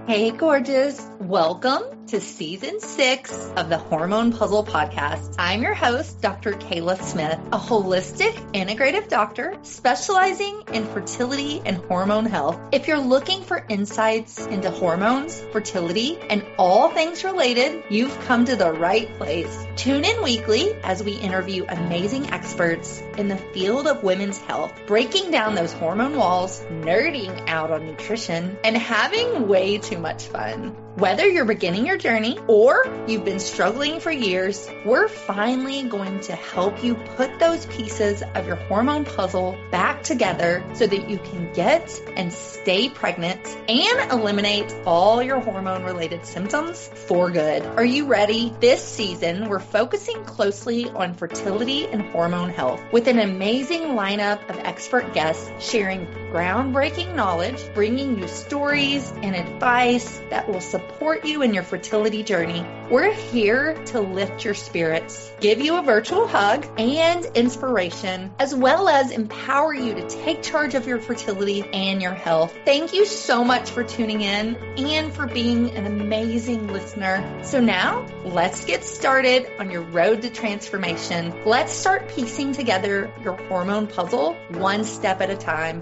Hey, gorgeous. Welcome to season 6 of the Hormone Puzzle Podcast. I'm your host, Dr. Kayla Smith, a holistic integrative doctor specializing in fertility and hormone health. If you're looking for insights into hormones, fertility, and all things related, you've come to the right place. Tune in weekly as we interview amazing experts in the field of women's health, breaking down those hormone walls, nerding out on nutrition, and having way too much fun. Whether you're beginning your journey or you've been struggling for years, we're finally going to help you put those pieces of your hormone puzzle back together so that you can get and stay pregnant and eliminate all your hormone-related symptoms for good. Are you ready? This season, we're focusing closely on fertility and hormone health with an amazing lineup of expert guests sharing groundbreaking knowledge, bringing you stories and advice that will support you in your fertility journey. We're here to lift your spirits, give you a virtual hug and inspiration, as well as empower you to take charge of your fertility and your health. Thank you so much for tuning in and for being an amazing listener. So now, let's get started on your road to transformation. Let's start piecing together your hormone puzzle one step at a time.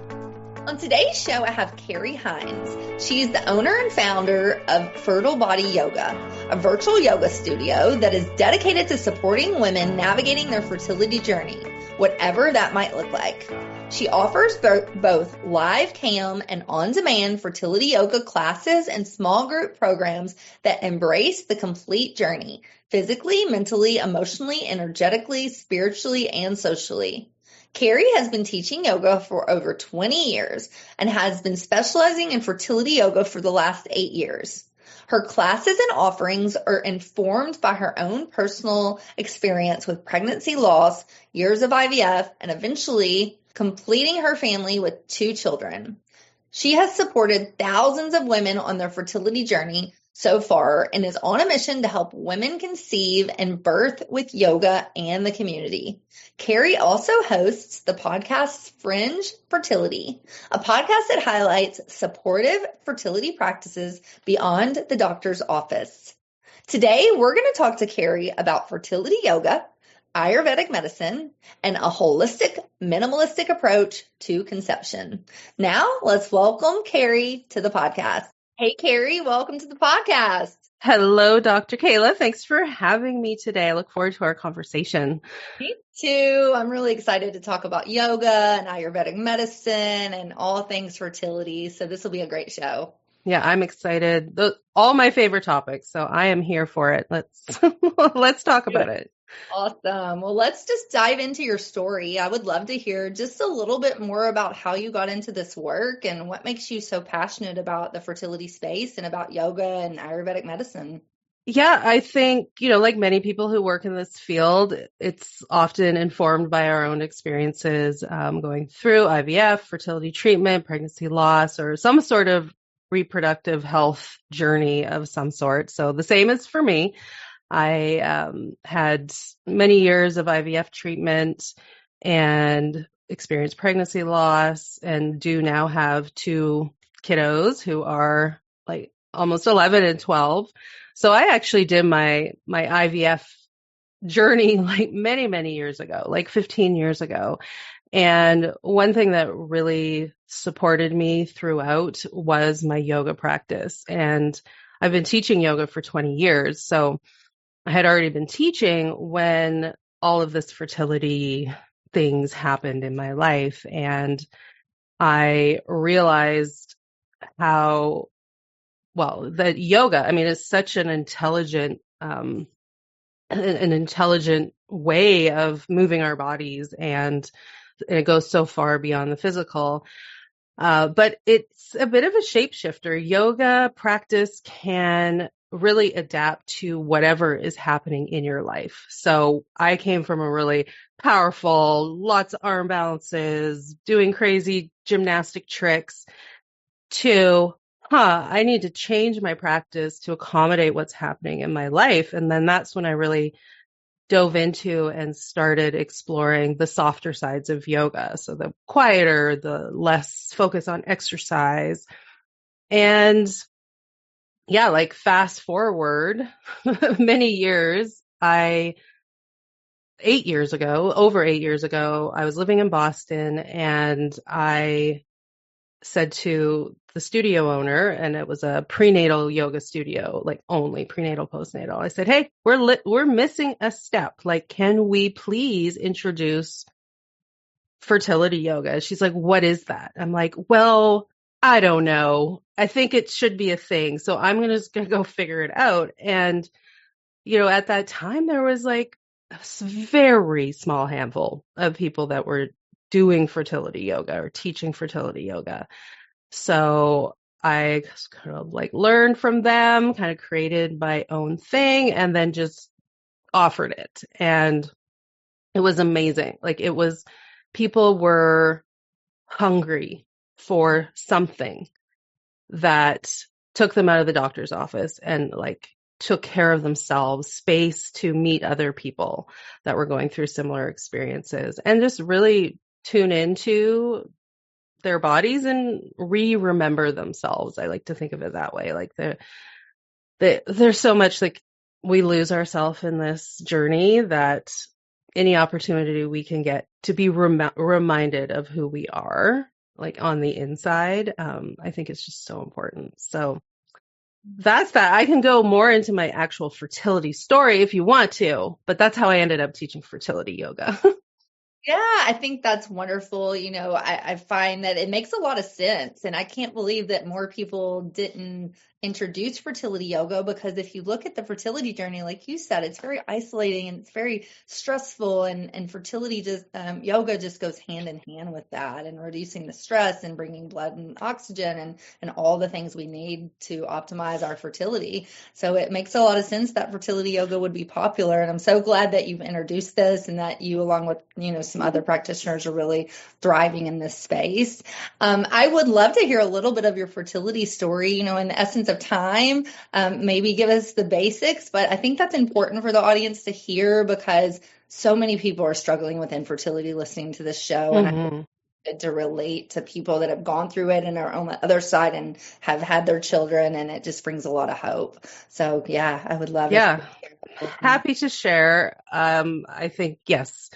On today's show, I have Kerry Hinds. She's the owner and founder of Fertile Body Yoga, a virtual yoga studio that is dedicated to supporting women navigating their fertility journey, whatever that might look like. She offers both live cam and on-demand fertility yoga classes and small group programs that embrace the complete journey, physically, mentally, emotionally, energetically, spiritually, and socially. Kerry has been teaching yoga for over 20 years and has been specializing in fertility yoga for the last 8 years. Her classes and offerings are informed by her own personal experience with pregnancy loss, years of IVF, and eventually completing her family with 2 children. She has supported thousands of women on their fertility journey so far and is on a mission to help women conceive and birth with yoga and the community. Kerry also hosts the podcast Fringe Fertility, a podcast that highlights supportive fertility practices beyond the doctor's office. Today, we're going to talk to Kerry about fertility yoga, Ayurvedic medicine, and a holistic, minimalistic approach to conception. Now, let's welcome Kerry to the podcast. Hey, Kerry, welcome to the podcast. Hello, Dr. Kayla. Thanks for having me today. I look forward to our conversation. Me too. I'm really excited to talk about yoga and Ayurvedic medicine and all things fertility. So this will be a great show. Yeah, I'm excited. All my favorite topics. So I am here for it. Let's talk about it. Awesome. Well, let's just dive into your story. I would love to hear just a little bit more about how you got into this work and what makes you so passionate about the fertility space and about yoga and Ayurvedic medicine. Yeah, I think, like many people who work in this field, it's often informed by our own experiences going through IVF, fertility treatment, pregnancy loss, or some sort of reproductive health journey of some sort. So the same is for me. I had many years of IVF treatment and experienced pregnancy loss and do now have 2 kiddos who are like almost 11 and 12. So I actually did my IVF journey like many, many years ago, like 15 years ago. And one thing that really supported me throughout was my yoga practice. And I've been teaching yoga for 20 years. So I had already been teaching when all of this fertility things happened in my life. And I realized that yoga, is such an intelligent way of moving our bodies, and it goes so far beyond the physical. But it's a bit of a shapeshifter. Yoga practice can really adapt to whatever is happening in your life. So I came from a really powerful, lots of arm balances, doing crazy gymnastic tricks to, I need to change my practice to accommodate what's happening in my life. And then that's when I really dove into and started exploring the softer sides of yoga. So the quieter, the less focus on exercise. And yeah, like fast forward many years, over 8 years ago, I was living in Boston, and I said to the studio owner, and it was a prenatal yoga studio, like only prenatal, postnatal. I said, "Hey, we're missing a step. Like, can we please introduce fertility yoga?" She's like, "What is that?" I'm like, "Well, I don't know. I think it should be a thing. So I'm just gonna go figure it out." And, at that time, there was like a very small handful of people that were doing fertility yoga or teaching fertility yoga. So I kind of like learned from them, kind of created my own thing, and then just offered it. And it was amazing. Like, people were hungry for something that took them out of the doctor's office and like took care of themselves, space to meet other people that were going through similar experiences, and just really tune into their bodies and remember themselves. I like to think of it that way. Like, there's so much, like, we lose ourselves in this journey, that any opportunity we can get to be reminded of who we are, like on the inside, I think it's just so important. So that's that. I can go more into my actual fertility story if you want to, but that's how I ended up teaching fertility yoga. Yeah, I think that's wonderful. I find that it makes a lot of sense. And I can't believe that more people didn't introduce fertility yoga, because if you look at the fertility journey, like you said, it's very isolating and it's very stressful. And fertility yoga just goes hand in hand with that, and reducing the stress and bringing blood and oxygen and all the things we need to optimize our fertility. So it makes a lot of sense that fertility yoga would be popular. And I'm so glad that you've introduced this, and that you, along with, some other practitioners, are really thriving in this space. I would love to hear a little bit of your fertility story, in the essence of time. Maybe give us the basics, but I think that's important for the audience to hear, because so many people are struggling with infertility listening to this show. And I to relate to people that have gone through it and are on the other side and have had their children, and it just brings a lot of hope. So yeah, I would love it. Happy to share. I think, yes,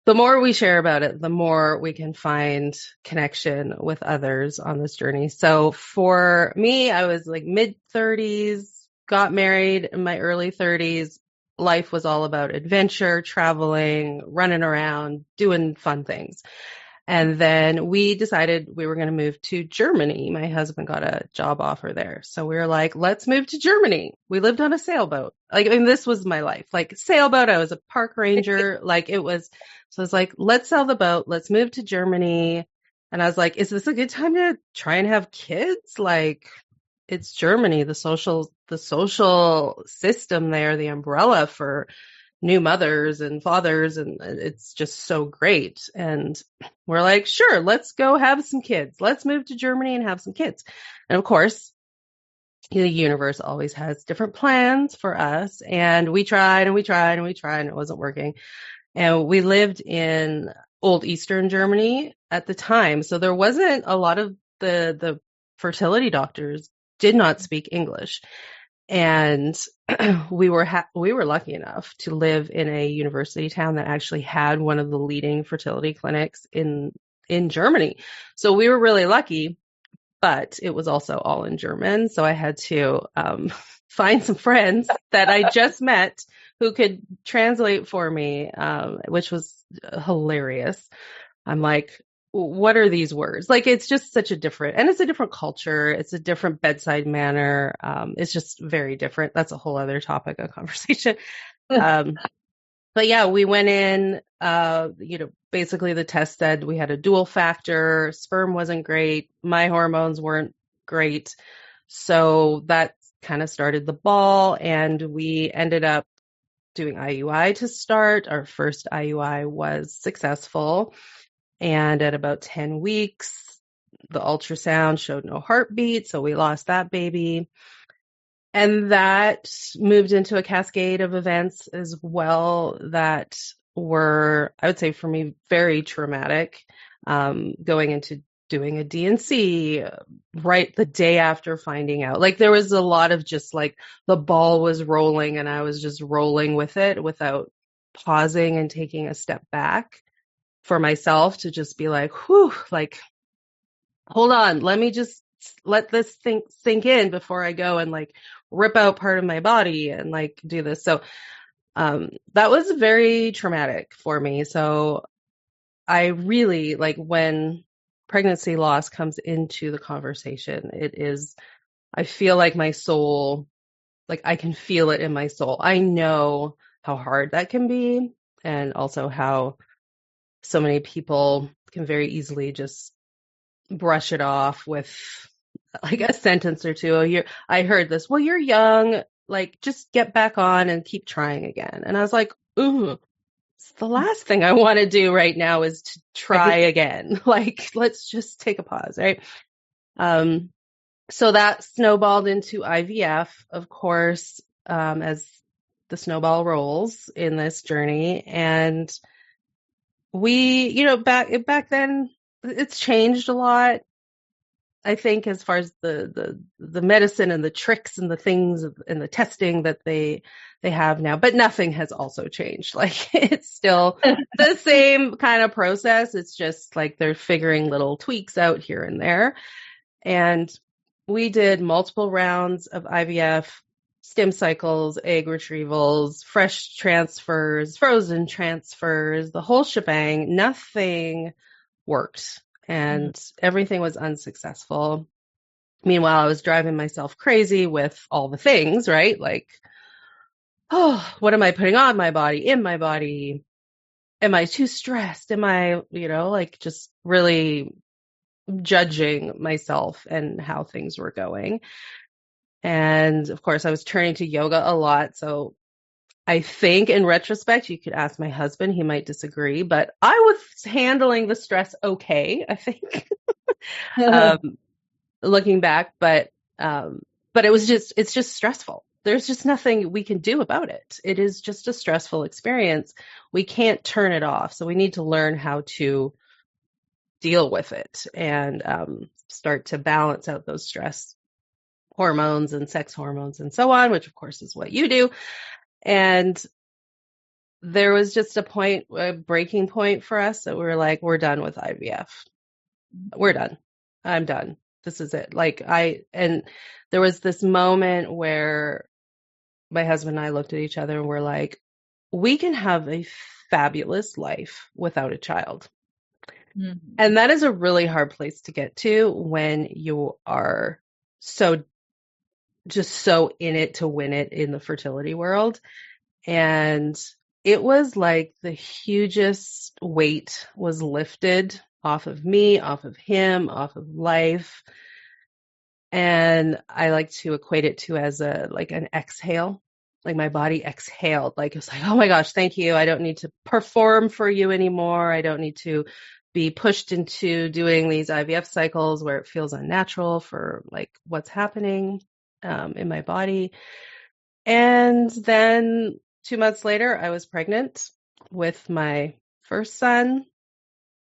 the more we share about it, the more we can find connection with others on this journey. So for me, I was like mid-30s, got married in my early 30s. Life was all about adventure, traveling, running around, doing fun things. And then we decided we were going to move to Germany. My husband got a job offer there. So we were like, let's move to Germany. We lived on a sailboat. Like, this was my life. Like, sailboat, I was a park ranger. Like, so I was like, let's sell the boat. Let's move to Germany. And I was like, is this a good time to try and have kids? Like, it's Germany, the social system there, the umbrella for new mothers and fathers, and it's just so great. And we're like, sure, let's go have some kids. Let's move to Germany and have some kids. And of course, the universe always has different plans for us. And we tried and we tried and we tried, and it wasn't working. And we lived in old Eastern Germany at the time. So there wasn't a lot of the fertility doctors did not speak English. And we were lucky enough to live in a university town that actually had one of the leading fertility clinics in Germany. So we were really lucky, but it was also all in German. So I had to find some friends that I just met who could translate for me, which was hilarious. I'm like, what are these words? Like, it's just such a different culture. It's a different bedside manner. It's just very different. That's a whole other topic of conversation. But yeah, we went in, basically the test said we had a dual factor, sperm wasn't great. My hormones weren't great. So that kind of started the ball, and we ended up doing IUI to start. Our first IUI was successful. And at about 10 weeks, the ultrasound showed no heartbeat. So we lost that baby. And that moved into a cascade of events as well that were, I would say for me, very traumatic, going into doing a D&C right the day after finding out. Like there was a lot of just like the ball was rolling and I was just rolling with it without pausing and taking a step back for myself to just be like, whew, like, hold on, let me just let this thing sink in before I go and like rip out part of my body and like do this. So that was very traumatic for me. So I really like when pregnancy loss comes into the conversation, I feel like my soul, like I can feel it in my soul. I know how hard that can be and also how so many people can very easily just brush it off with like a sentence or two. Oh, I heard this. Well, you're young. Like, just get back on and keep trying again. And I was like, ooh, it's the last thing I want to do right now is to try again. Like, let's just take a pause, right? So that snowballed into IVF, of course, as the snowball rolls in this journey. And we, back then, it's changed a lot. I think as far as the medicine and the tricks and the things and the testing that they have now, but nothing has also changed. Like it's still the same kind of process. It's just like they're figuring little tweaks out here and there. And we did multiple rounds of IVF, stem cycles, egg retrievals, fresh transfers, frozen transfers, the whole shebang. Nothing worked. And everything was unsuccessful. Meanwhile, I was driving myself crazy with all the things, right? Like, oh, what am I putting on my body, in my body? Am I too stressed? Am I, like just really judging myself and how things were going. And of course, I was turning to yoga a lot. So I think in retrospect, you could ask my husband, he might disagree, but I was handling the stress okay, I think, looking back, but it's just stressful. There's just nothing we can do about it. It is just a stressful experience. We can't turn it off. So we need to learn how to deal with it and start to balance out those stress hormones and sex hormones and so on, which of course is what you do. And there was just a breaking point for us that we were like, we're done with IVF. We're done. I'm done. This is it. And there was this moment where my husband and I looked at each other and we're like, we can have a fabulous life without a child. Mm-hmm. And that is a really hard place to get to when you are so in it to win it in the fertility world. And it was like the hugest weight was lifted off of me, off of him, off of life. And I like to equate it to as an exhale, like my body exhaled. Like, it was like, oh my gosh, thank you. I don't need to perform for you anymore. I don't need to be pushed into doing these IVF cycles where it feels unnatural for like what's happening in my body. And then 2 months later, I was pregnant with my first son,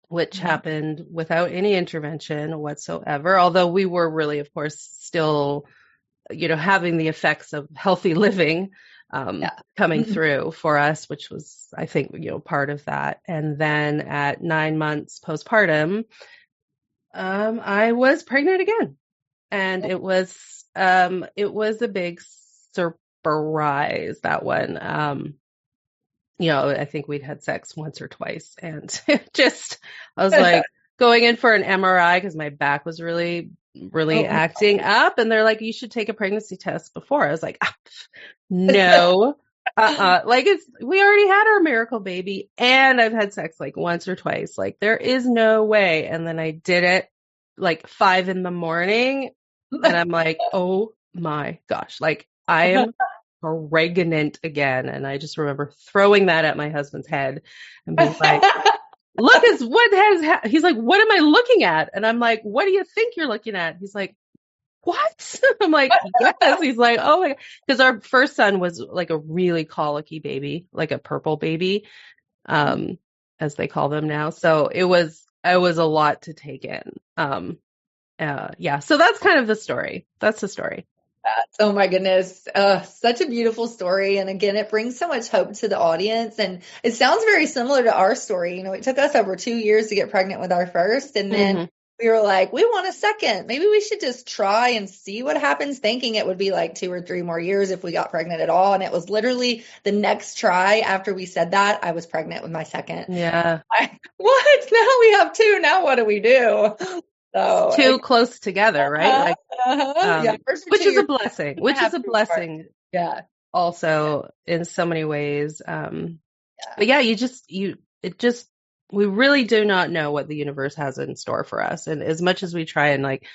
which happened without any intervention whatsoever. Although we were really, of course, still, having the effects of healthy living coming through for us, which was, I think, part of that. And then at 9 months postpartum, I was pregnant again. And it was a big surprise, that one. I think we'd had sex once or twice, and I was like going in for an MRI because my back was really, really acting up, and they're like, you should take a pregnancy test before. I was like, no, we already had our miracle baby, and I've had sex like once or twice. Like, there is no way. And then I did it like 5 a.m, and I'm like, oh my gosh, like I am pregnant again. And I just remember throwing that at my husband's head and being like, look, he's like, what am I looking at? And I'm like, what do you think you're looking at? He's like, what? I'm like, yes. He's like, oh my God. Because our first son was like a really colicky baby, like a purple baby, as they call them now. So it was it was a lot to take in. Yeah. So that's kind of the story. That's the story. Oh my goodness. Such a beautiful story. And again, it brings so much hope to the audience. And it sounds very similar to our story. You know, it took us over 2 years to get pregnant with our first. And then we were like, we want a second. Maybe we should just try and see what happens, thinking it would be like 2 or 3 more years if we got pregnant at all. And it was literally the next try after we said that, I was pregnant with my second. Yeah. What? Now we have 2. Now what do we do? So too close together, right? Yeah, which is a blessing. Which is a blessing. Yeah. Also, in so many ways. But yeah, we really do not know what the universe has in store for us. And as much as we try and like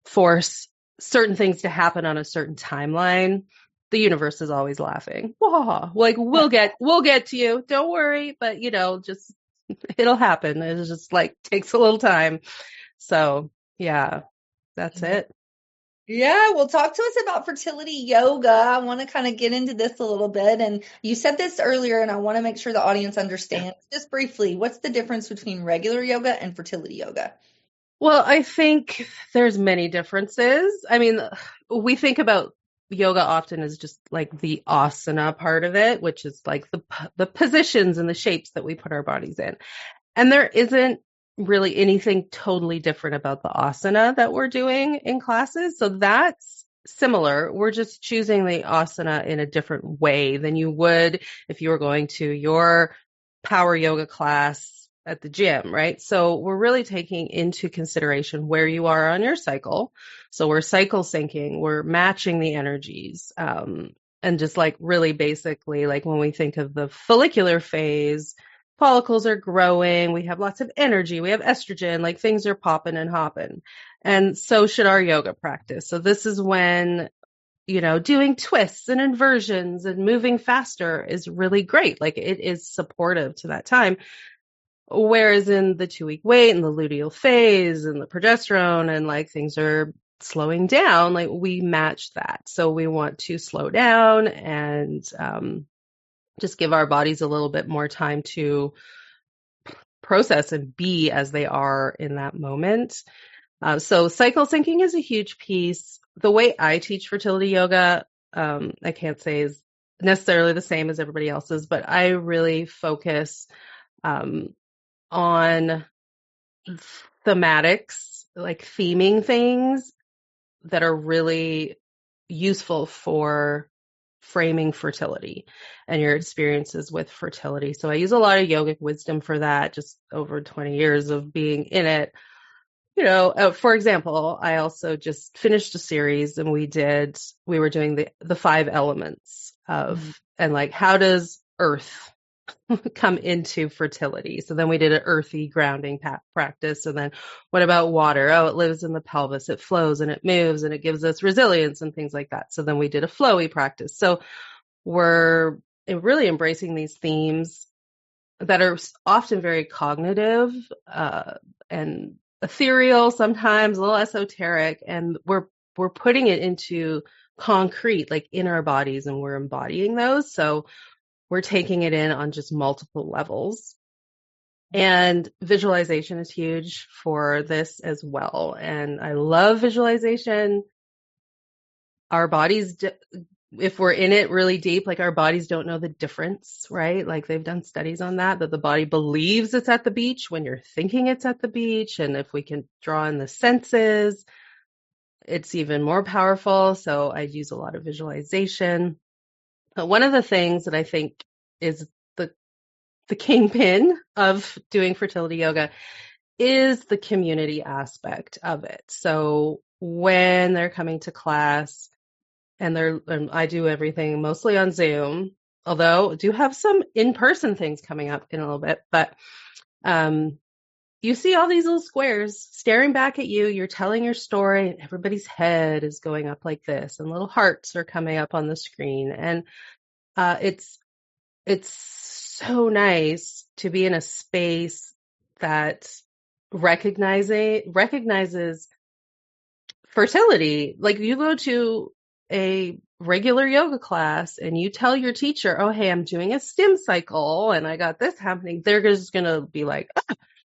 force certain things to happen on a certain timeline, the universe is always laughing. Like we'll get to you. Don't worry. But just it'll happen. It just like takes a little time. So yeah, that's it. Yeah, well, talk to us about fertility yoga. I want to kind of get into this a little bit. And you said this earlier, and I want to make sure the audience understands just briefly, what's the difference between regular yoga and fertility yoga? Well, I think there's many differences. I mean, we think about yoga often as just like the asana part of it, which is like the positions and the shapes that we put our bodies in. And there isn't really anything totally different about the asana that we're doing in classes. So that's similar. We're just choosing the asana in a different way than you would if you were going to your power yoga class at the gym, right? So we're really taking into consideration where you are on your cycle. So we're cycle syncing, we're matching the energies, and just like really basically like when we think of the follicular phase, follicles are growing, we have lots of energy, we have estrogen, like things are popping and hopping. And so should our yoga practice. So this is when, doing twists and inversions and moving faster is really great. Like it is supportive to that time. Whereas in the 2-week wait and the luteal phase and the progesterone and like things are slowing down, like we match that. So we want to slow down and, just give our bodies a little bit more time to process and be as they are in that moment. So cycle syncing is a huge piece. The way I teach fertility yoga, I can't say is necessarily the same as everybody else's, but I really focus on thematics, like theming things that are really useful for framing fertility and your experiences with fertility. So I use a lot of yogic wisdom for that, just over 20 years of being in it. For example, I also just finished a series and we were doing the 5 elements of, and like, how does earth come into fertility? So then we did an earthy grounding practice. And then what about water? Oh, it lives in the pelvis, it flows and it moves and it gives us resilience and things like that. So then we did a flowy practice. So we're really embracing these themes that are often very cognitive and ethereal, sometimes a little esoteric, and we're putting it into concrete, like in our bodies, and we're embodying those. So we're taking it in on just multiple levels. And visualization is huge for this as well. And I love visualization. Our bodies, if we're in it really deep, like our bodies don't know the difference, right? Like they've done studies on that the body believes it's at the beach when you're thinking it's at the beach. And if we can draw in the senses, it's even more powerful. So I use a lot of visualization. But one of the things that I think is the kingpin of doing fertility yoga is the community aspect of it. So when they're coming to class and I do everything mostly on Zoom, although I do have some in-person things coming up in a little bit, but you see all these little squares staring back at you. You're telling your story and everybody's head is going up like this and little hearts are coming up on the screen. And it's so nice to be in a space that recognizes fertility. Like you go to a regular yoga class and you tell your teacher, oh, hey, I'm doing a stim cycle and I got this happening. They're just going to be like,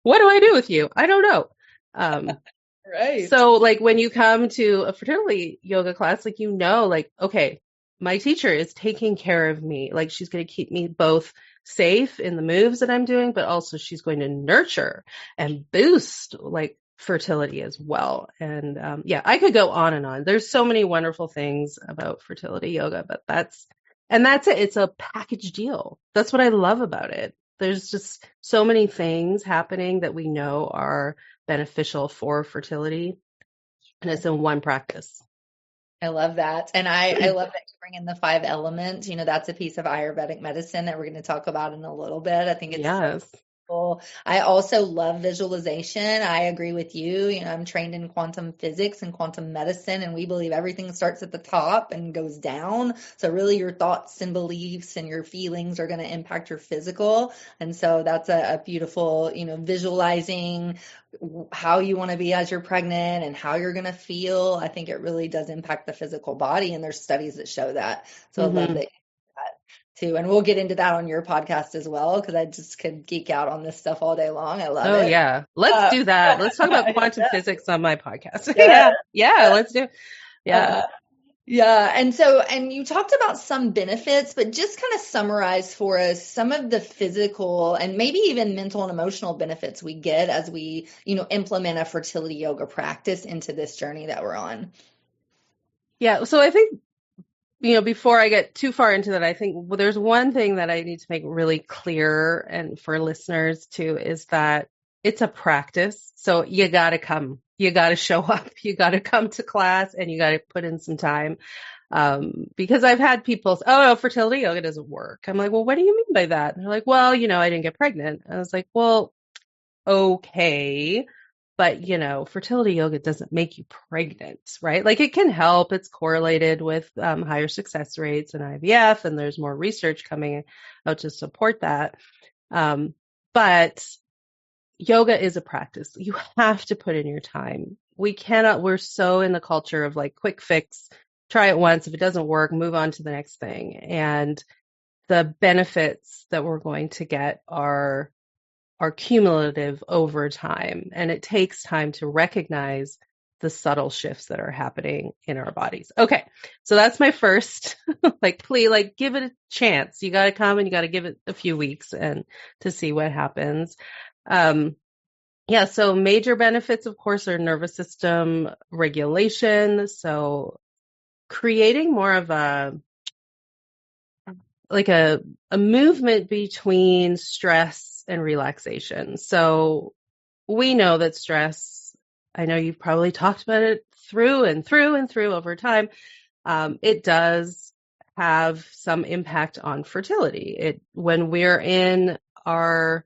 what do I do with you? I don't know. Right. So like when you come to a fertility yoga class, like, like, okay, my teacher is taking care of me. Like she's going to keep me both safe in the moves that I'm doing, but also she's going to nurture and boost like fertility as well. And I could go on and on. There's so many wonderful things about fertility yoga, but that's it. It's a package deal. That's what I love about it. There's just so many things happening that we know are beneficial for fertility, and it's in one practice. I love that. And I love that you bring in the 5 elements. That's a piece of Ayurvedic medicine that we're going to talk about in a little bit. I think it's Yes. so cool. I also love visualization. I agree with you. I'm trained in quantum physics and quantum medicine, and we believe everything starts at the top and goes down. So really your thoughts and beliefs and your feelings are going to impact your physical. And so that's a beautiful, visualizing how you want to be as you're pregnant and how you're going to feel. I think it really does impact the physical body, and there's studies that show that. So I love that too. And we'll get into that on your podcast as well, because I just could geek out on this stuff all day long. I love it. Oh yeah. Let's do that. Let's talk about quantum physics on my podcast. Yeah. Let's do it. Yeah. Yeah. And you talked about some benefits, but just kind of summarize for us some of the physical and maybe even mental and emotional benefits we get as we, implement a fertility yoga practice into this journey that we're on. Yeah. So I think, before I get too far into that, I think there's one thing that I need to make really clear and for listeners too, is that it's a practice. So you got to come. You got to show up, you got to come to class, and you got to put in some time. Because I've had people say, oh, no, fertility yoga doesn't work. I'm like, well, what do you mean by that? And they're like, well, I didn't get pregnant. I was like, well, okay. But, fertility yoga doesn't make you pregnant, right? Like it can help. It's correlated with higher success rates in IVF, and there's more research coming out to support that. But yoga is a practice. You have to put in your time. We're so in the culture of like quick fix, try it once. If it doesn't work, move on to the next thing. And the benefits that we're going to get are cumulative over time. And it takes time to recognize the subtle shifts that are happening in our bodies. Okay. So that's my first, please, give it a chance. You got to come and you got to give it a few weeks and to see what happens. So major benefits, of course, are nervous system regulation. So creating more of a movement between stress and relaxation. So we know that stress, I know you've probably talked about it through and through and through over time. It does have some impact on fertility. When we're in our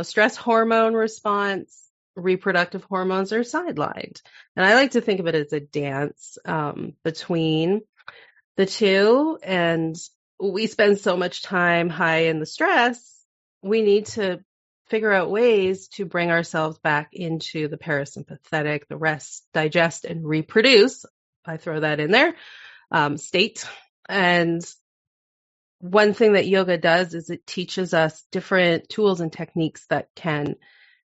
stress hormone response, reproductive hormones are sidelined. And I like to think of it as a dance between the two. And we spend so much time high in the stress, we need to figure out ways to bring ourselves back into the parasympathetic, the rest, digest, and reproduce. I throw that in there, state. And one thing that yoga does is it teaches us different tools and techniques that can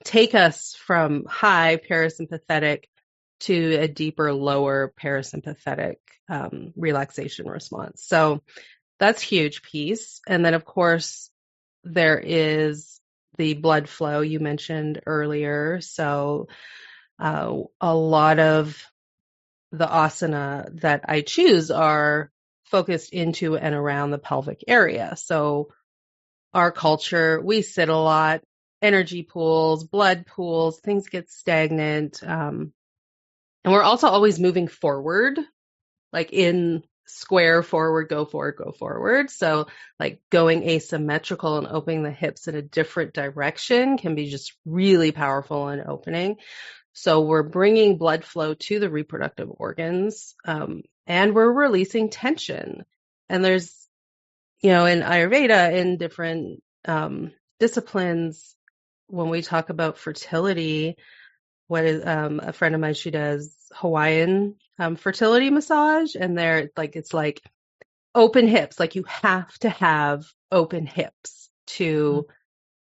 take us from high parasympathetic to a deeper, lower parasympathetic relaxation response. So that's a huge piece. And then, of course, there is the blood flow you mentioned earlier. So a lot of the asana that I choose are focused into and around the pelvic area. So our culture, we sit a lot, energy pools, blood pools, things get stagnant. And we're also always moving forward, like in square forward, go forward, go forward. So like going asymmetrical and opening the hips in a different direction can be just really powerful and opening. So we're bringing blood flow to the reproductive organs, and we're releasing tension. And there's, in Ayurveda, in different disciplines, when we talk about fertility, a friend of mine, she does Hawaiian fertility massage, and it's like open hips. Like you have to have open hips to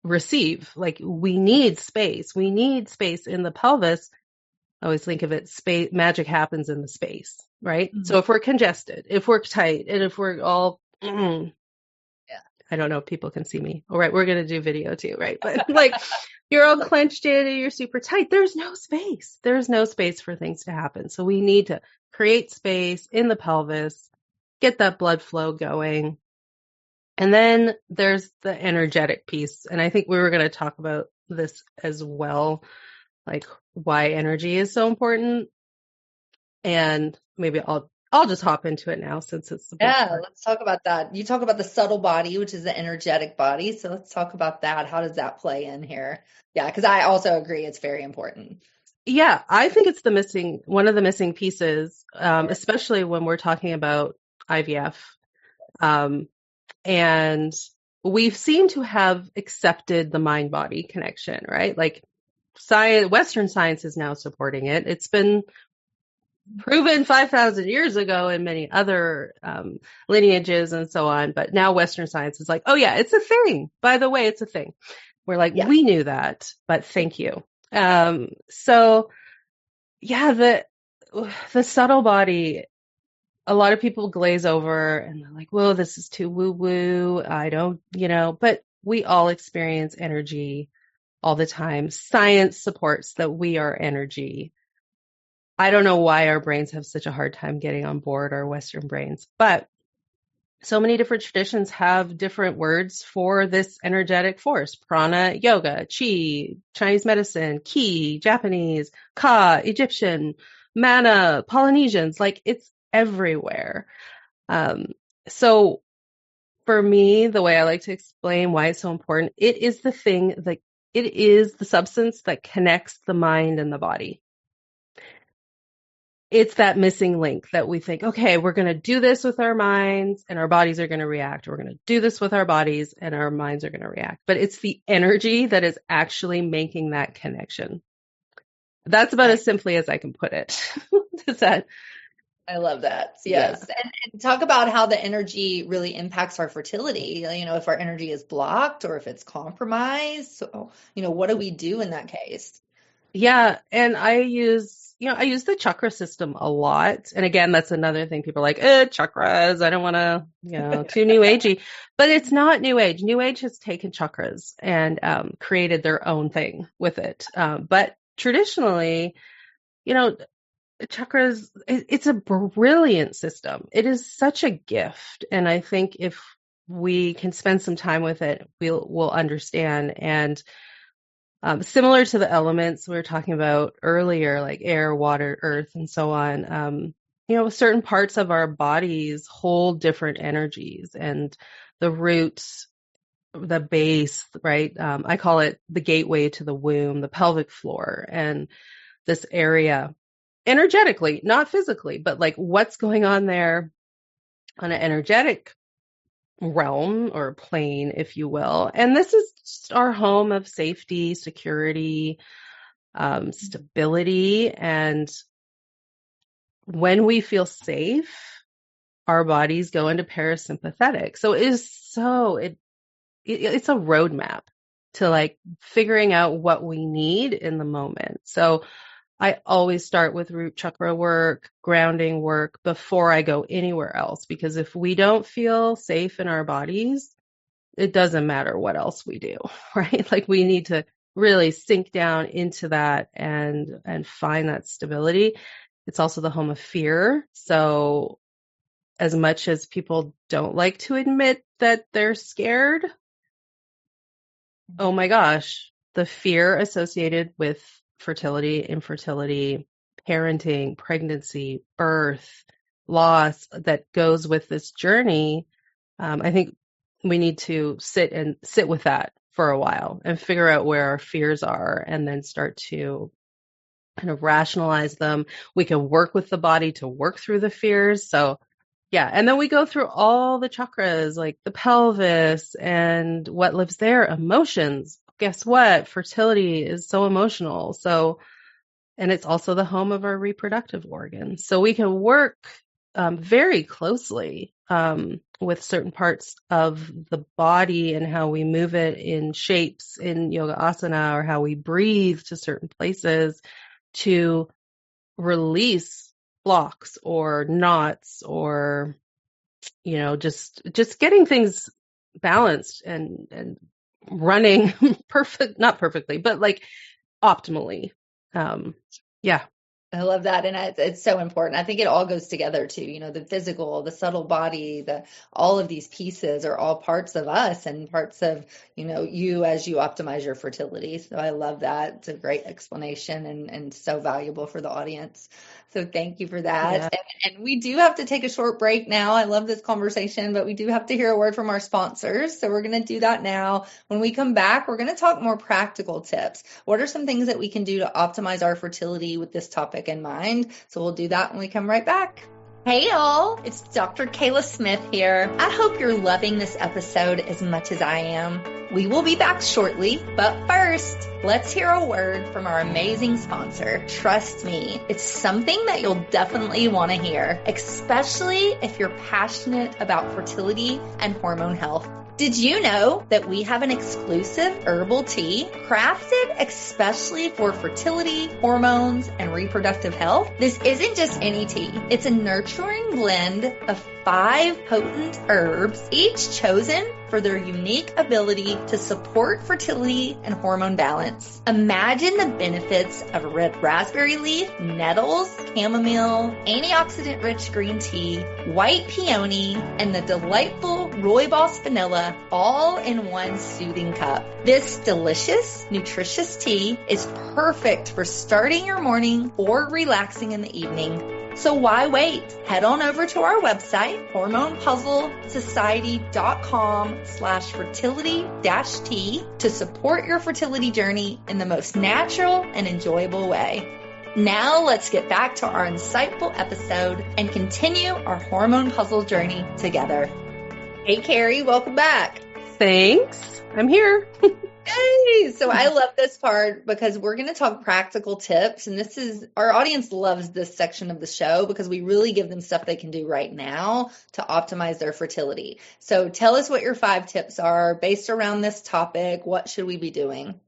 receive. Like we need space. We need space in the pelvis. I always think of it, space, magic happens in the space, right? Mm-hmm. So if we're congested, if we're tight, and if we're all, I don't know if people can see me. All right, we're going to do video too, right? But like you're all clenched in and you're super tight. There's no space. There's no space for things to happen. So we need to create space in the pelvis, get that blood flow going. And then there's the energetic piece. And I think we were going to talk about this as well, like why energy is so important. And maybe I'll just hop into it now since it's the let's talk about that. You talk about the subtle body, which is the energetic body. So let's talk about that. How does that play in here? Yeah, because I also agree it's very important. Yeah, I think it's one of the missing pieces, especially when we're talking about IVF. And we seem to have accepted the mind-body connection, right? Like Western science is now supporting it. It's been proven 5,000 years ago in many other lineages and so on. But now Western science is like, oh yeah, it's a thing. By the way, it's a thing. We're like, we knew that, but thank you. So yeah, the subtle body, a lot of people glaze over and they're like, whoa, this is too woo-woo. I don't, but we all experience energy all the time. Science supports that we are energy. I don't know why our brains have such a hard time getting on board, our Western brains, but so many different traditions have different words for this energetic force: prana, yoga, chi, Chinese medicine, ki, Japanese, ka, Egyptian, mana, Polynesians, like it's everywhere. So for me, the way I like to explain why it's so important, it is it is the substance that connects the mind and the body. It's that missing link that we think, okay, we're going to do this with our minds and our bodies are going to react. We're going to do this with our bodies and our minds are going to react. But it's the energy that is actually making that connection. That's about as simply as I can put it. Does that? I love that. Yes. Yeah. And talk about how the energy really impacts our fertility. If our energy is blocked or if it's compromised. So, what do we do in that case? Yeah. And I use the chakra system a lot. And again, that's another thing. People are like, chakras. I don't want to, too new agey, but it's not new age. New age has taken chakras and created their own thing with it. But traditionally, chakras, it's a brilliant system. It is such a gift. And I think if we can spend some time with it, we'll understand. And similar to the elements we were talking about earlier, like air, water, earth, and so on, certain parts of our bodies hold different energies, and the roots, the base, right? I call it the gateway to the womb, the pelvic floor, and this area energetically, not physically, but like what's going on there on an energetic realm or plane, if you will. And this is just our home of safety, security, stability. And when we feel safe, our bodies go into parasympathetic. So it's a roadmap to like figuring out what we need in the moment. So I always start with root chakra work, grounding work before I go anywhere else, because if we don't feel safe in our bodies, it doesn't matter what else we do, right? Like we need to really sink down into that and find that stability. It's also the home of fear. So as much as people don't like to admit that they're scared, oh my gosh, the fear associated with fertility, infertility, parenting, pregnancy, birth, loss that goes with this journey, I think we need to sit with that for a while and figure out where our fears are and then start to kind of rationalize them. We can work with the body to work through the fears. So yeah. And then we go through all the chakras, like the pelvis and what lives there, emotions. Guess what? Fertility is so emotional. So, and it's also the home of our reproductive organs. So we can work very closely with certain parts of the body and how we move it in shapes in yoga asana, or how we breathe to certain places to release blocks or knots, or just getting things balanced and running not perfectly, but like optimally. Yeah. I love that. And it's so important. I think it all goes together too. The physical, the subtle body, all of these pieces are all parts of us and parts of, you as you optimize your fertility. So I love that. It's a great explanation and so valuable for the audience. So thank you for that. Yeah. And we do have to take a short break now. I love this conversation, but we do have to hear a word from our sponsors. So we're going to do that now. When we come back, we're going to talk more practical tips. What are some things that we can do to optimize our fertility with this topic in mind? So we'll do that when we come right back. Hey y'all, it's Dr. Kayla Smith here. I hope you're loving this episode as much as I am. We will be back shortly, but first, let's hear a word from our amazing sponsor. Trust me, it's something that you'll definitely want to hear, especially if you're passionate about fertility and hormone health. Did you know that we have an exclusive herbal tea crafted especially for fertility, hormones, and reproductive health? This isn't just any tea. It's a nurturing blend of 5 potent herbs, each chosen for their unique ability to support fertility and hormone balance. Imagine the benefits of red raspberry leaf, nettles, chamomile, antioxidant-rich green tea, white peony, and the delightful rooibos vanilla all in one soothing cup. This delicious, nutritious tea is perfect for starting your morning or relaxing in the evening. So why wait? Head on over to our website, hormonepuzzlesociety.com/fertility-tea to support your fertility journey in the most natural and enjoyable way. Now let's get back to our insightful episode and continue our hormone puzzle journey together. Hey, Kerry, welcome back. Thanks. I'm here. Hey, so I love this part because we're going to talk practical tips. And our audience loves this section of the show because we really give them stuff they can do right now to optimize their fertility. So tell us what your 5 tips are based around this topic. What should we be doing?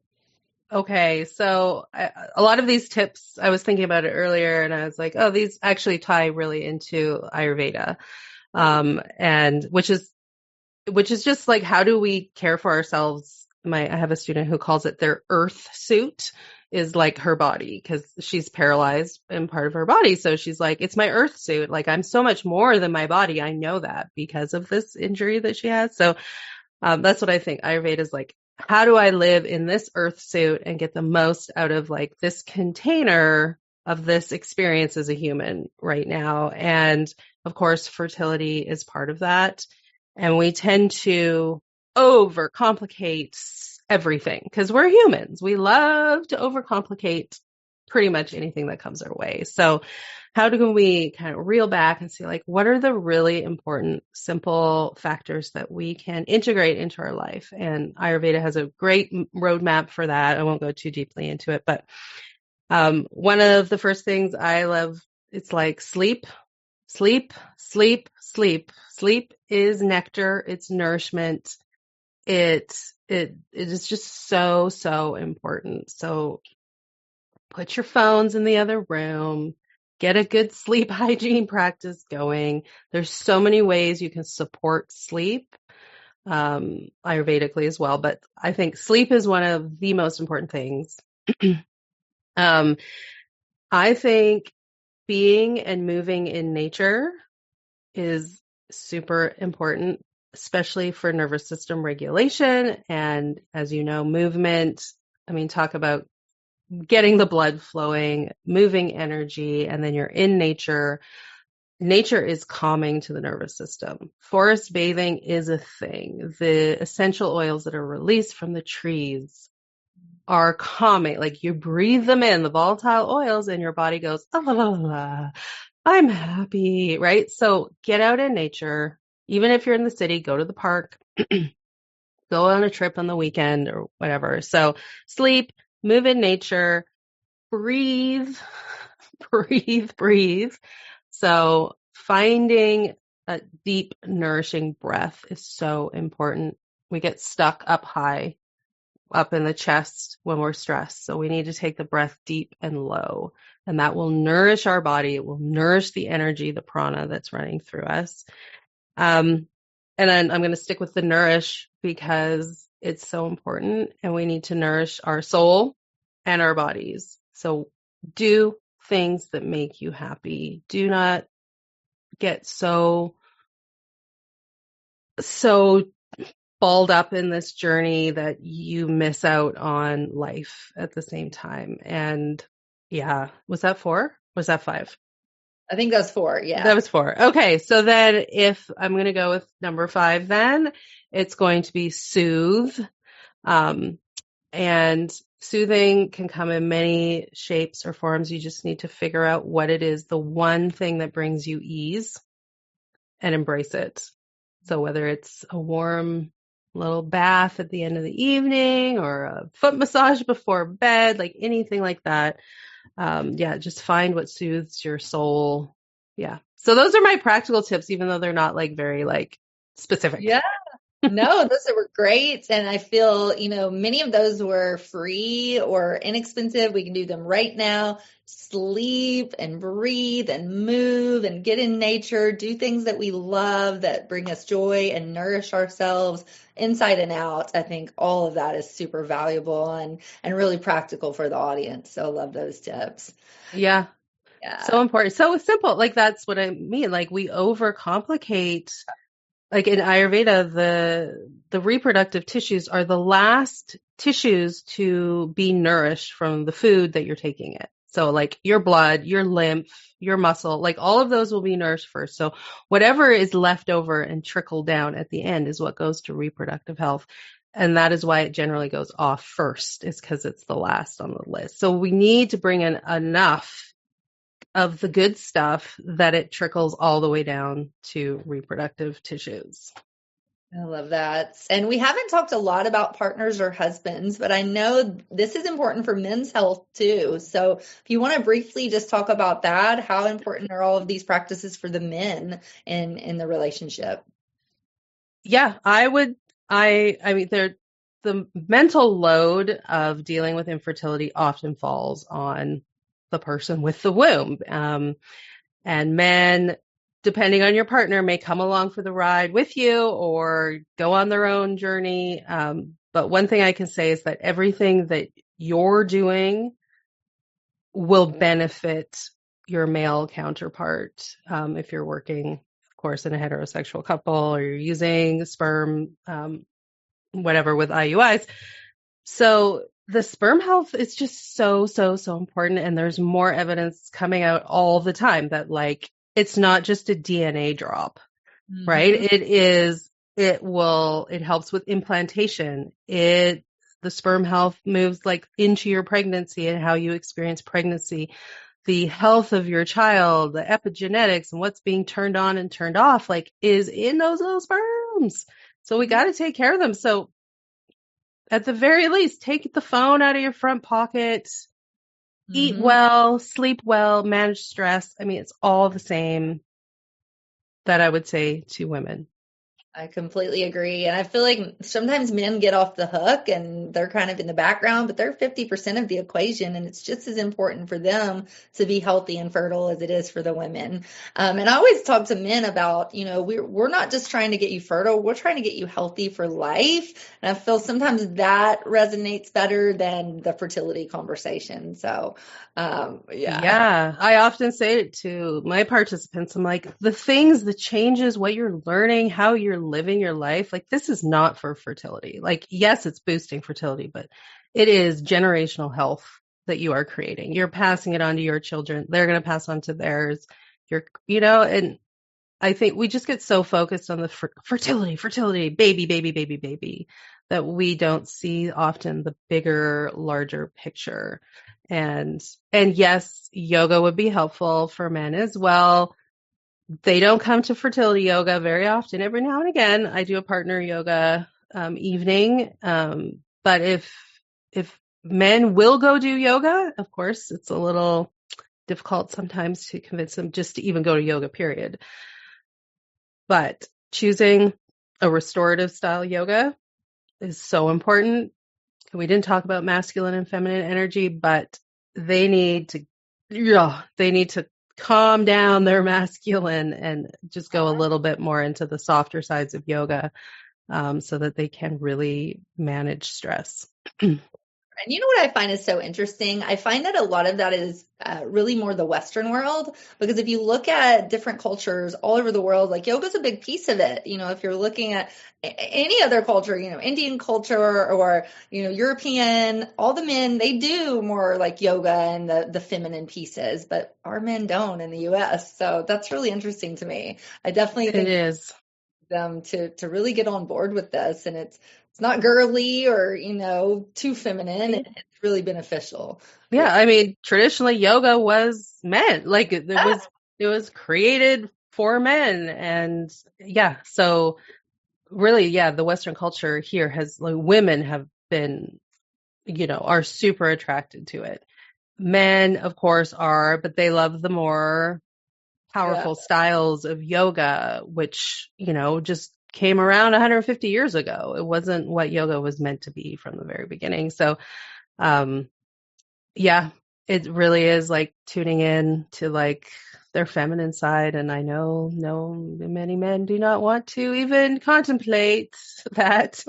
Okay. So a lot of these tips, I was thinking about it earlier and I was like, oh, these actually tie really into Ayurveda. And which is just like, how do we care for ourselves? I have a student who calls it their earth suit, is like her body, because she's paralyzed in part of her body. So she's like, it's my earth suit. Like, I'm so much more than my body. I know that because of this injury that she has. So that's what I think Ayurveda is like. How do I live in this earth suit and get the most out of like this container of this experience as a human right now? And of course, fertility is part of that. And we tend to overcomplicate everything because we're humans. We love to overcomplicate pretty much anything that comes our way. So how do we kind of reel back and see like, what are the really important, simple factors that we can integrate into our life? And Ayurveda has a great roadmap for that. I won't go too deeply into it, but one of the first things I love, it's like sleep. Sleep is nectar. It's nourishment. It is just so, so important. So put your phones in the other room, get a good sleep hygiene practice going. There's so many ways you can support sleep, Ayurvedically as well. But I think sleep is one of the most important things. I think being and moving in nature is super important, especially for nervous system regulation. And as you know, movement, talk about getting the blood flowing, moving energy, and then you're in nature. Nature is calming to the nervous system. Forest bathing is a thing. The essential oils that are released from the trees are calming. Like you breathe them in, the volatile oils, and your body goes, oh, la, la, la, I'm happy, right? So get out in nature. Even if you're in the city, go to the park, go on a trip on the weekend or whatever. So sleep, move in nature, breathe. So finding a deep, nourishing breath is so important. We get stuck up high, up in the chest when we're stressed. So we need to take the breath deep and low, and that will nourish our body. It will nourish the energy, the prana that's running through us. And then I'm going to stick with the nourish because it's so important, and we need to nourish our soul and our bodies. So do things that make you happy. Do not get so balled up in this journey that you miss out on life at the same time. And yeah, was that 4? Was that 5? I think that's 4. Yeah. That was 4. Okay. So then if I'm going to go with number 5, then it's going to be soothe. And soothing can come in many shapes or forms. You just need to figure out what it is, the one thing that brings you ease, and embrace it. So whether it's a warm little bath at the end of the evening or a foot massage before bed, like anything like that. Just find what soothes your soul. Yeah. So those are my practical tips, even though they're not like very like specific. Yeah. No, those were great. And I feel, many of those were free or inexpensive. We can do them right now. Sleep and breathe and move and get in nature, do things that we love that bring us joy and nourish ourselves inside and out. I think all of that is super valuable and really practical for the audience. So I love those tips. Yeah. Yeah. So important. So simple. Like that's what I mean. Like we overcomplicate. Like in Ayurveda, the reproductive tissues are the last tissues to be nourished from the food that you're taking it. So like your blood, your lymph, your muscle, like all of those will be nourished first. So whatever is left over and trickled down at the end is what goes to reproductive health. And that is why it generally goes off first, is because it's the last on the list. So we need to bring in enough of the good stuff that it trickles all the way down to reproductive tissues. I love that. And we haven't talked a lot about partners or husbands, but I know this is important for men's health too. So if you want to briefly just talk about that, how important are all of these practices for the men in the relationship? Yeah, I mean, the mental load of dealing with infertility often falls on the person with the womb. And men, depending on your partner, may come along for the ride with you or go on their own journey. But one thing I can say is that everything that you're doing will benefit your male counterpart. If you're working, of course, in a heterosexual couple, or you're using sperm, whatever, with IUIs. So the sperm health is just so important. And there's more evidence coming out all the time that like, it's not just a DNA drop, right? It helps with implantation. The sperm health moves like into your pregnancy and how you experience pregnancy, the health of your child, the epigenetics and what's being turned on and turned off, like is in those little sperms. So we got to take care of them. So at the very least, take the phone out of your front pocket, eat well, sleep well, manage stress. I mean, it's all the same that I would say to women. I completely agree. And I feel like sometimes men get off the hook and they're kind of in the background, but they're 50% of the equation. And it's just as important for them to be healthy and fertile as it is for the women. And I always talk to men about, we're not just trying to get you fertile. We're trying to get you healthy for life. And I feel sometimes that resonates better than the fertility conversation. So, Yeah. I often say it to my participants. I'm like, the changes, what you're learning, how you're living your life, like this is not for fertility. Like, yes, it's boosting fertility, but it is generational health that you are creating. You're passing it on to your children. They're going to pass on to theirs. And I think we just get so focused on the fertility, baby, that we don't see often the bigger, larger picture. And yes, yoga would be helpful for men as well. They don't come to fertility yoga very often. Every now and again, I do a partner yoga evening. But if men will go do yoga, of course, it's a little difficult sometimes to convince them just to even go to yoga, period. But choosing a restorative style yoga is so important. We didn't talk about masculine and feminine energy, but they need to calm down their masculine and just go a little bit more into the softer sides of yoga, so that they can really manage stress. And you know what I find is so interesting? I find that a lot of that is really more the Western world, because if you look at different cultures all over the world, like yoga is a big piece of it. You know, if you're looking at any other culture, you know, Indian culture or, you know, European, all the men, they do more like yoga and the feminine pieces, but our men don't in the US. So that's really interesting to me. I definitely think it is them to really get on board with this, and it's not girly or, you know, too feminine. It's really beneficial. Yeah, I mean, traditionally yoga was men. Like it was created for men, and yeah, so really, yeah, the Western culture here has, like, women have been, you know, are super attracted to it. Men, of course, are, but they love the more powerful styles of yoga, which, you know, just came around 150 years ago. It wasn't what yoga was meant to be from the very beginning. So, yeah, it really is like tuning in to like their feminine side. And I know many men do not want to even contemplate that,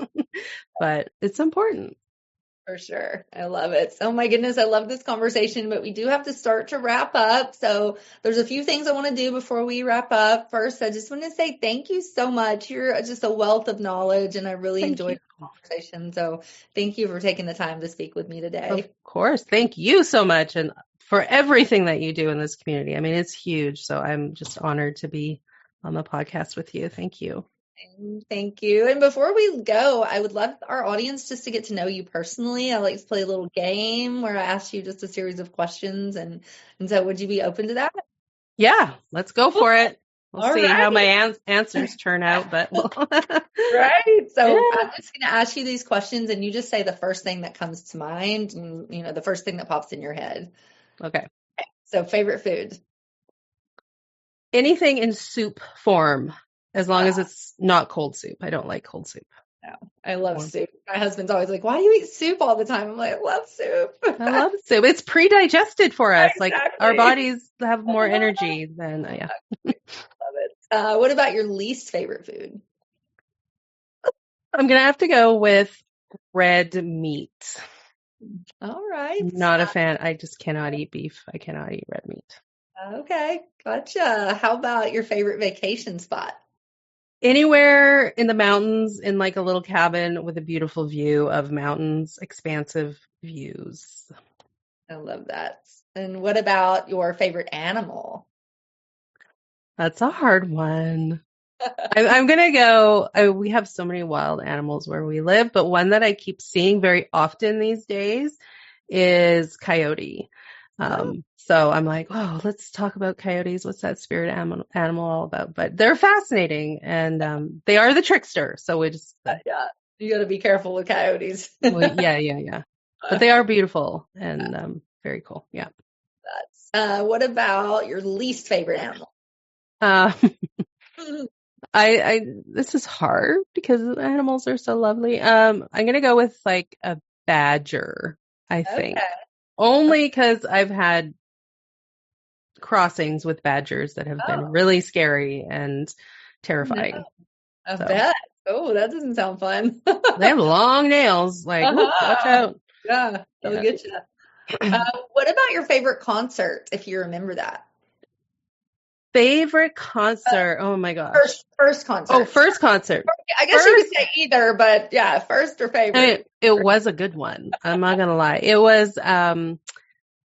but it's important. For sure. I love it. Oh my goodness. I love this conversation, but we do have to start to wrap up. So there's a few things I want to do before we wrap up. First, I just want to say thank you so much. You're just a wealth of knowledge, and I really enjoyed the conversation. So thank you for taking the time to speak with me today. Of course. Thank you so much. And for everything that you do in this community. I mean, it's huge. So I'm just honored to be on the podcast with you. Thank you. Thank you. And before we go, I would love our audience just to get to know you personally. I like to play a little game where I ask you just a series of questions. And so would you be open to that? Yeah, let's go for it. We'll All see right. how my answers turn out. But right. So I'm just going to ask you these questions, and you just say the first thing that comes to mind, and, you know, the first thing that pops in your head. Okay. So favorite food? Anything in soup form, as long as it's not cold soup. I don't like cold soup. No, I love soup. My husband's always like, why do you eat soup all the time? I'm like, I love soup. I love soup. It's pre-digested for us. Exactly. Like our bodies have more energy than, yeah. Love it. What about your least favorite food? I'm going to have to go with red meat. All right. Not a fan. I just cannot eat beef. I cannot eat red meat. Okay. Gotcha. How about your favorite vacation spot? Anywhere in the mountains, in like a little cabin with a beautiful view of mountains, expansive views. I love that. And what about your favorite animal? That's a hard one. I'm going to go, we have so many wild animals where we live, but one that I keep seeing very often these days is coyote. So I'm like, oh, let's talk about coyotes. What's that spirit animal all about? But they're fascinating, and they are the trickster. So we just you got to be careful with coyotes. yeah. But they are beautiful and very cool. Yeah. That's what about your least favorite animal? I this is hard because animals are so lovely. I'm gonna go with like a badger. I think only because I've had crossings with badgers that have been really scary and terrifying. I bet. Oh, that doesn't sound fun. They have long nails. Like, watch out. Yeah, they'll get you. What about your favorite concert, if you remember that? Favorite concert? Oh my gosh. First concert. Oh, first concert. I guess you could say either, but yeah, first or favorite. I mean, it was a good one. I'm not gonna lie. It was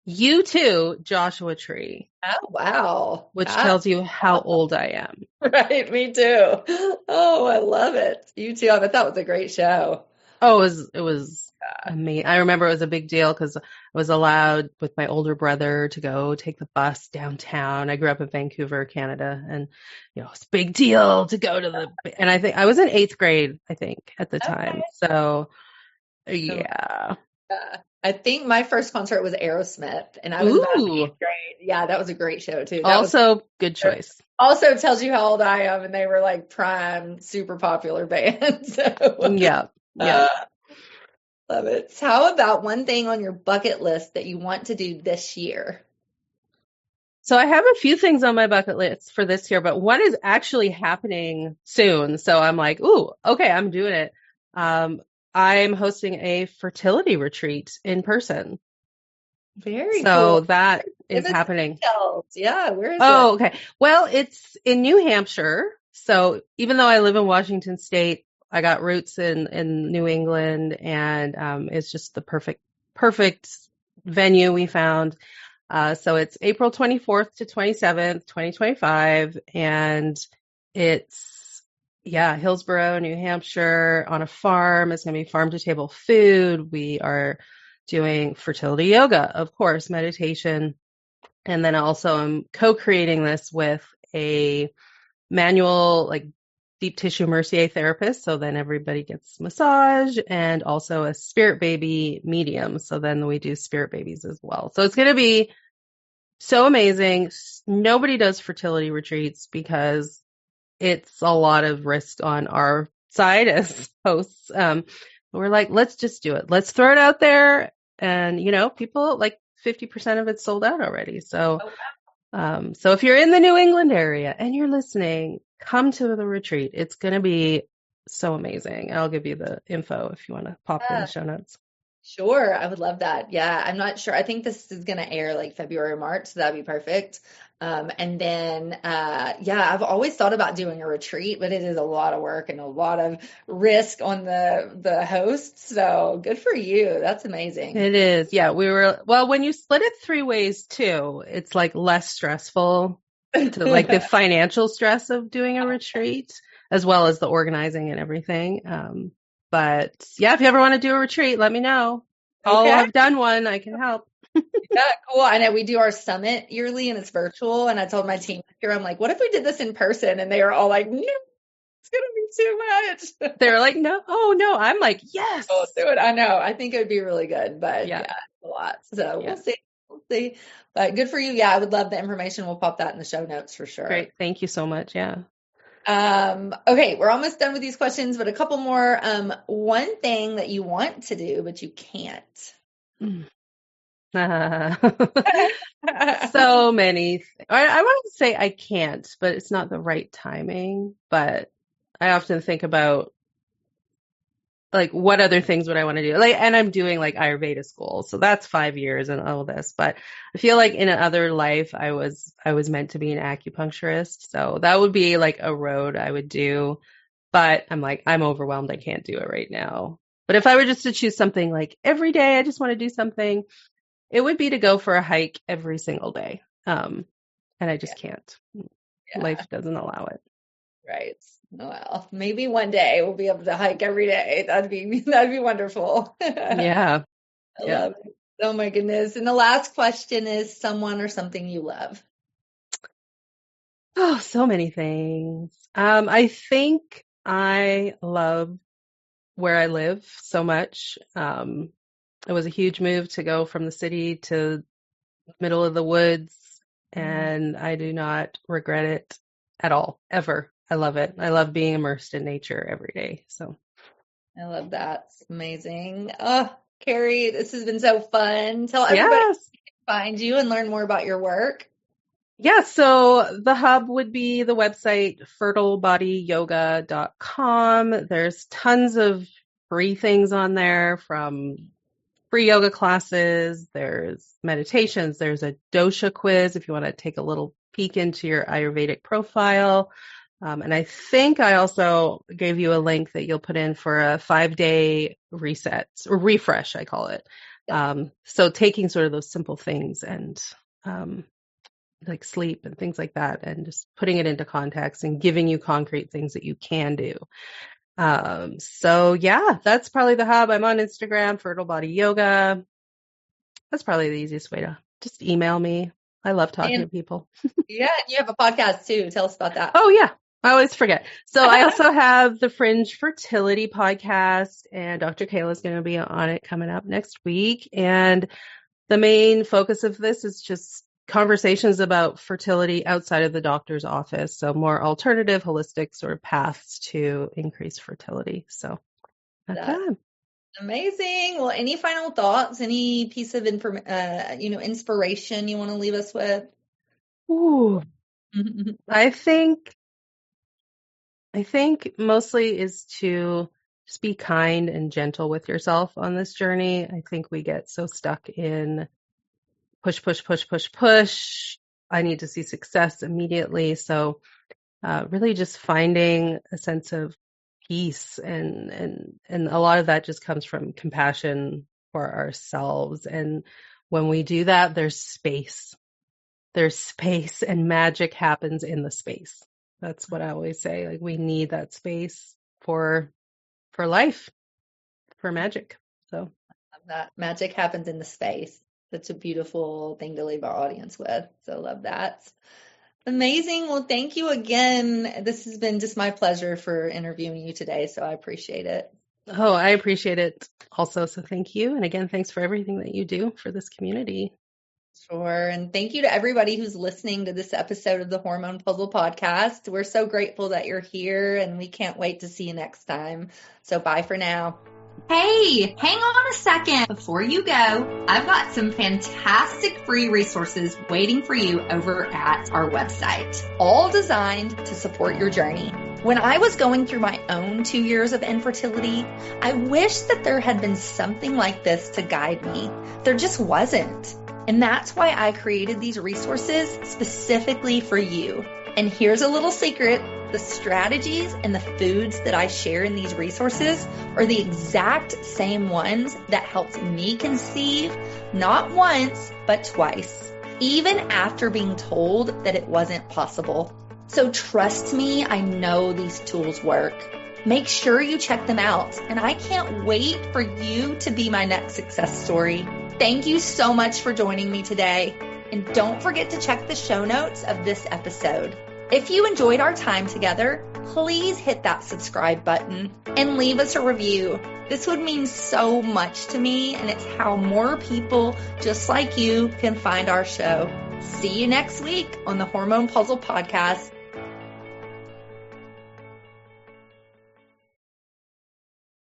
U2 Joshua Tree. Oh, wow. Which tells you how old I am. Right, me too. Oh, I love it. U2, I bet that was a great show. Oh, it was amazing. I remember it was a big deal because I was allowed with my older brother to go take the bus downtown. I grew up in Vancouver, Canada, and you know, it's a big deal to go to and I think I was in 8th grade, I think, at the time. So yeah. I think my first concert was Aerosmith, and I was about in Ooh, 8th grade. Yeah, that was a great show too. also good choice. Also tells you how old I am, and they were like prime, super popular band. So, Yeah. Yeah. uh, love it. So how about one thing on your bucket list that you want to do this year? So I have a few things on my bucket list for this year, but one is actually happening soon. So I'm like, ooh, okay, I'm doing it. I'm hosting a fertility retreat in person. Very So cool. that Give is us happening. details. Yeah, where is it? Oh, okay. Well, it's in New Hampshire. So even though I live in Washington State, I got roots in New England, and it's just the perfect venue we found. So it's April 24th to 27th, 2025, and it's Hillsborough, New Hampshire, on a farm. It's going to be farm to table food. We are doing fertility yoga, of course, meditation. And then also I'm co-creating this with a manual, like deep tissue Mercier therapist. So then everybody gets massage, and also a spirit baby medium. So then we do spirit babies as well. So it's going to be so amazing. Nobody does fertility retreats because it's a lot of risk on our side as hosts. We're like, let's just do it. Let's throw it out there. And, people, like 50% of it's sold out already. So, so if you're in the New England area and you're listening, come to the retreat. It's going to be so amazing. I'll give you the info if you want to pop it in the show notes. Sure, I would love that. Yeah, I'm not sure. I think this is going to air like February or March, so that'd be perfect. And then, I've always thought about doing a retreat, but it is a lot of work and a lot of risk on the host. So good for you. That's amazing. It is. Yeah, when you split it 3 ways too, it's like less stressful to like the financial stress of doing a retreat, as well as the organizing and everything. But yeah, if you ever want to do a retreat, let me know. Okay. I've done one. I can help. Yeah, cool. I know we do our summit yearly and it's virtual. And I told my team this year, I'm like, what if we did this in person? And they were all like, no, it's going to be too much. They're like, no, oh no. I'm like, yes. I'll do it. I know. I think it would be really good, but yeah, it's a lot. So we'll see. We'll see. But good for you. Yeah, I would love the information. We'll pop that in the show notes for sure. Great. Thank you so much. Yeah. Okay, we're almost done with these questions, but a couple more. One thing that you want to do, but you can't. So many. I want to say I can't, but it's not the right timing. But I often think about like what other things would I want to do? Like, and I'm doing like Ayurveda school, so that's 5 years and all this. But I feel like in another life, I was meant to be an acupuncturist, so that would be like a road I would do. But I'm like, I'm overwhelmed. I can't do it right now. But if I were just to choose something like every day, I just want to do something, it would be to go for a hike every single day. And I just can't. Life doesn't allow it. Right. Well, maybe one day we'll be able to hike every day. That'd be wonderful. Yeah. I love it. Oh my goodness. And the last question is someone or something you love. Oh, so many things. I think I love where I live so much. It was a huge move to go from the city to the middle of the woods, and I do not regret it at all, ever. I love it. I love being immersed in nature every day. So I love that. It's amazing. Oh, Kerry, this has been so fun. Tell everybody where to find you and learn more about your work. Yeah, so the hub would be the website fertilebodyyoga.com. There's tons of free things on there, from free yoga classes, there's meditations, there's a dosha quiz if you want to take a little peek into your Ayurvedic profile. And I think I also gave you a link that you'll put in for a 5-day reset or refresh, I call it. So taking sort of those simple things and like sleep and things like that, and just putting it into context and giving you concrete things that you can do. So yeah, that's probably the hub. I'm on Instagram, Fertile Body Yoga. That's probably the easiest way to just email me. I love talking to people. Yeah, you have a podcast too. Tell us about that. Oh yeah. I always forget. So I also have the Fringe Fertility Podcast, and Dr. Kayla is going to be on it coming up next week. And the main focus of this is just conversations about fertility outside of the doctor's office. So more alternative, holistic sort of paths to increase fertility. So that's that. Amazing. Well, any final thoughts, any piece of inspiration you want to leave us with? Ooh, I think mostly is to just be kind and gentle with yourself on this journey. I think we get so stuck in push, push, push, push, push. I need to see success immediately. So really just finding a sense of peace and a lot of that just comes from compassion for ourselves. And when we do that, there's space and magic happens in the space. That's what I always say. Like we need that space for life, for magic. So that magic happens in the space. That's a beautiful thing to leave our audience with. So love that. Amazing. Well, thank you again. This has been just my pleasure for interviewing you today. So I appreciate it. Oh, I appreciate it also. So thank you. And again, thanks for everything that you do for this community. Sure. And thank you to everybody who's listening to this episode of the Hormone Puzzle Podcast. We're so grateful that you're here and we can't wait to see you next time. So bye for now. Hey, hang on a second. Before you go, I've got some fantastic free resources waiting for you over at our website, all designed to support your journey. When I was going through my own 2 years of infertility, I wish that there had been something like this to guide me. There just wasn't. And that's why I created these resources specifically for you. And here's a little secret. The strategies and the foods that I share in these resources are the exact same ones that helped me conceive, not once, but twice, even after being told that it wasn't possible. So trust me, I know these tools work. Make sure you check them out. And I can't wait for you to be my next success story. Thank you so much for joining me today. And don't forget to check the show notes of this episode. If you enjoyed our time together, please hit that subscribe button and leave us a review. This would mean so much to me, and it's how more people just like you can find our show. See you next week on the Hormone Puzzle Podcast.